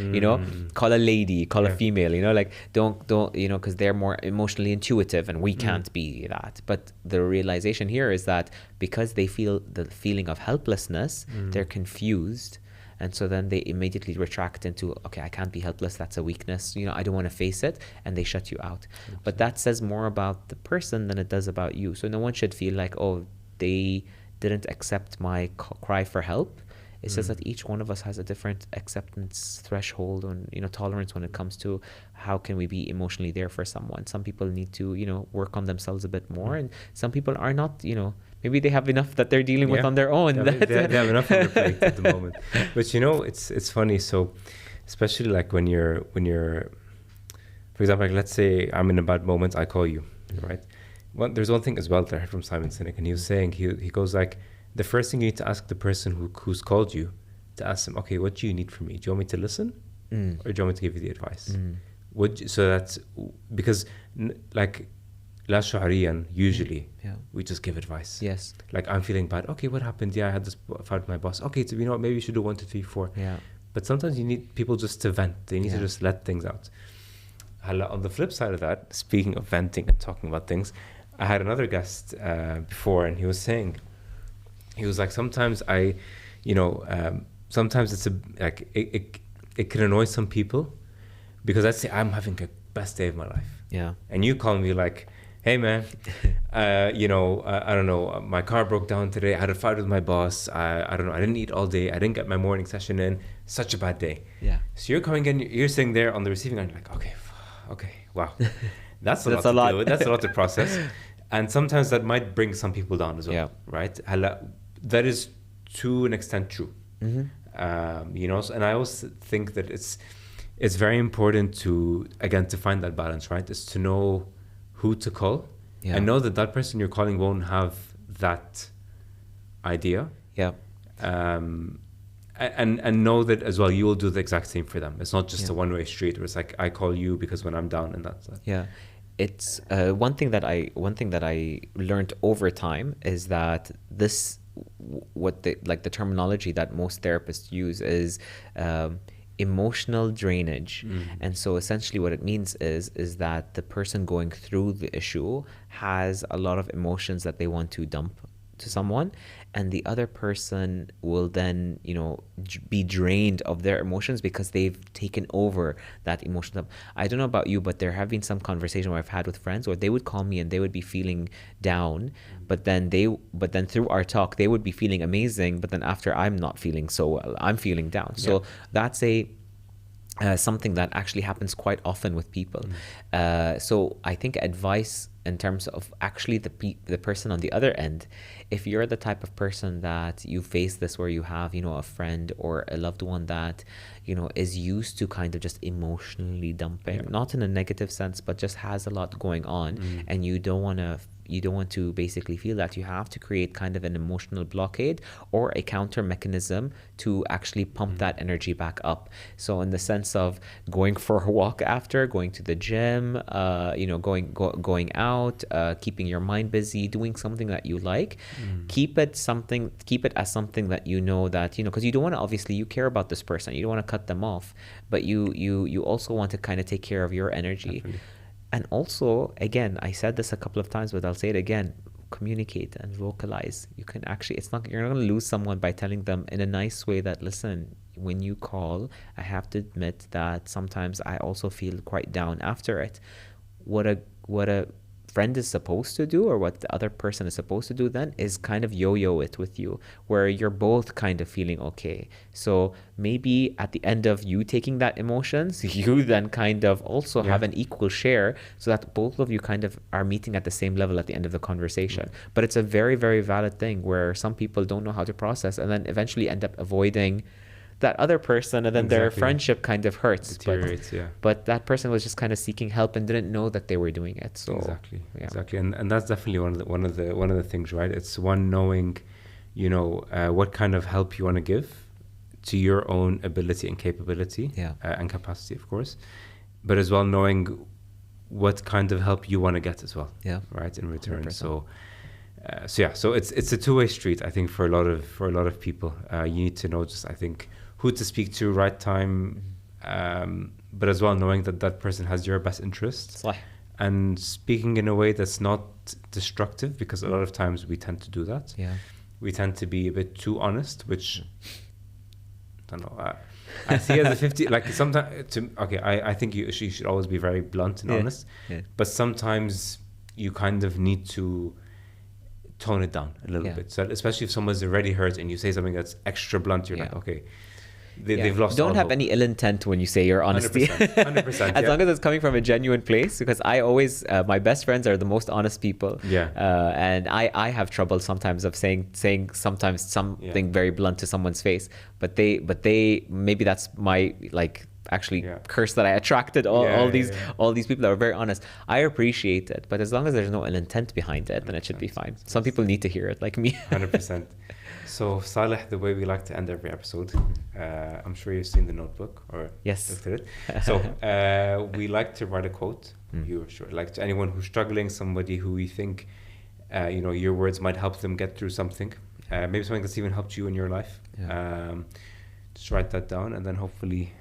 call a lady, call a female. Like don't because they're more emotionally intuitive and we can't be that. But the realization here is that because they feel the feeling of helplessness, they're confused. And so then they immediately retract into, okay, I can't be helpless. That's a weakness. I don't want to face it. And they shut you out. But that says more about the person than it does about you. So no one should feel like, oh, they didn't accept my cry for help. It says that each one of us has a different acceptance threshold and, tolerance when it comes to how can we be emotionally there for someone. Some people need to, work on themselves a bit more. And some people are not, maybe they have enough that they're dealing with on their own. They have enough on their plate at the moment. But it's funny. So especially like when you're, for example, like let's say I'm in a bad moment, I call you, right? Well, there's one thing as well that I heard from Simon Sinek, and he was saying, he goes like, the first thing you need to ask the person who's called you, to ask them, okay, what do you need from me? Do you want me to listen? Or do you want me to give you the advice? So that's because like, la shu'ariyan, usually we just give advice. Yes. Like, I'm feeling bad. Okay, what happened? Yeah, I had this fight with my boss. Okay, so maybe you should do 1, 2, 3, 4. Yeah. But sometimes you need people just to vent. They need to just let things out. On the flip side of that, speaking of venting and talking about things, I had another guest before, and he was saying, sometimes sometimes it's it can annoy some people, because let's say I'm having a best day of my life. Yeah. And you call me like, hey man, I don't know, my car broke down today. I had a fight with my boss. I don't know, I didn't eat all day. I didn't get my morning session in. Such a bad day. Yeah. So you're coming in, you're sitting there on the receiving end, like, okay, wow. That's a lot to deal with. That's a lot to process. And sometimes that might bring some people down as well, right? That is to an extent true. And I always think that it's very important to, again, to find that balance, right? Is to know who to call, and know that that person you're calling won't have that idea. Yeah. And know that as well, you will do the exact same for them. It's not just a one-way street where it's like, I call you because when I'm down, and that's it. Yeah. It's one thing that I learned over time is that the terminology that most therapists use is emotional drainage. And so essentially what it means is that the person going through the issue has a lot of emotions that they want to dump to someone, and the other person will then be drained of their emotions because they've taken over that emotion. I don't know about you, but there have been some conversation where I've had with friends where they would call me and they would be feeling down, but then through our talk they would be feeling amazing, but then after, I'm not feeling so well, I'm feeling down. So that's something that actually happens quite often with people. So I think advice in terms of actually the person on the other end, if you're the type of person that you face this where you have a friend or a loved one that is used to kind of just emotionally dumping, not in a negative sense, but just has a lot going on, and you don't want to basically feel that, you have to create kind of an emotional blockade or a counter mechanism to actually pump that energy back up. So in the sense of going for a walk after, going to the gym, going out, keeping your mind busy, doing something that you like, keep it as something that that, because you don't want to, obviously you care about this person, you don't want to cut them off, but you also want to kind of take care of your energy. Definitely. And also, again, I said this a couple of times, but I'll say it again, communicate and vocalize. You can actually, you're not going to lose someone by telling them in a nice way that, listen, when you call, I have to admit that sometimes I also feel quite down after it. What a friend is supposed to do, or what the other person is supposed to do then, is kind of yo-yo it with you, where you're both kind of feeling okay. So maybe at the end of you taking that emotions, you then kind of also have an equal share, so that both of you kind of are meeting at the same level at the end of the conversation. But it's a very, very valid thing where some people don't know how to process, and then eventually end up avoiding that other person, and then their friendship kind of hurts. Deteriorates, but that person was just kind of seeking help and didn't know that they were doing it. So exactly, and that's definitely one of the things, right? It's one, knowing, what kind of help you want to give to your own ability and capability, and capacity, of course, but as well knowing what kind of help you want to get as well, right, in return. 100%. So it's a two-way street, I think, for a lot of people. You need to know, just, I think, who to speak to, right time, but as well knowing that that person has your best interest, and speaking in a way that's not destructive, because a lot of times we tend to do that. We tend to be a bit too honest, which I don't know, I see as a 50, like sometimes, I think you should always be very blunt and honest, but sometimes you kind of need to tone it down a little bit. So especially if someone's already hurt and you say something that's extra blunt, you're like, okay, they've lost. Don't have any ill intent when you say your honesty. 100%. As long as it's coming from a genuine place, because I always, my best friends are the most honest people. And I have trouble sometimes of saying sometimes something very blunt to someone's face, but they maybe that's my curse that I attracted all these people that are very honest. I appreciate it, but as long as there's no ill intent behind it, then it should be fine. Some people need to hear it, like me. 100%. So Saleh, the way we like to end every episode, I'm sure you've seen The Notebook, or looked at it. So we like to write a quote. Like to anyone who's struggling, somebody who we think, your words might help them get through something. Maybe something that's even helped you in your life. Just write that down, and then hopefully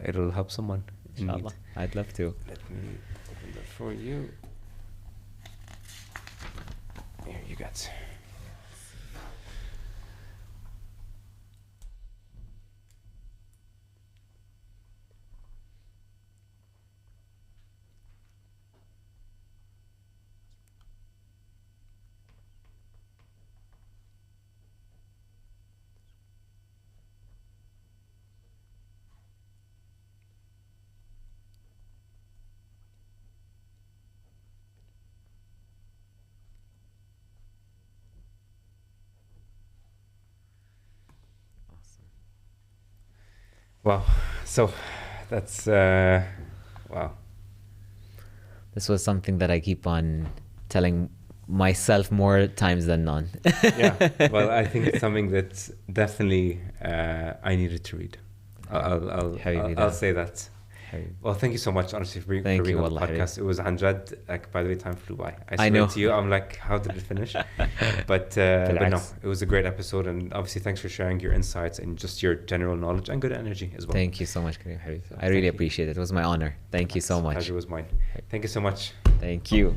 it'll help someone in need. I'd love to. Let me open that for you. Here you go. Wow. So that's wow. This was something that I keep on telling myself more times than none. Yeah, well, I think it's something that definitely I needed to read. I'll say that. Well, thank you so much, honestly, for being on the podcast. It was Hanjad. Like, by the way, time flew by. I swear to you, I'm like, how did it finish? But no, it was a great episode, and obviously, thanks for sharing your insights and just your general knowledge and good energy as well. Thank you so much, Kareem Habib. I really appreciate it. It was my honor. Thank you so much. Pleasure was mine. Thank you so much. Thank you.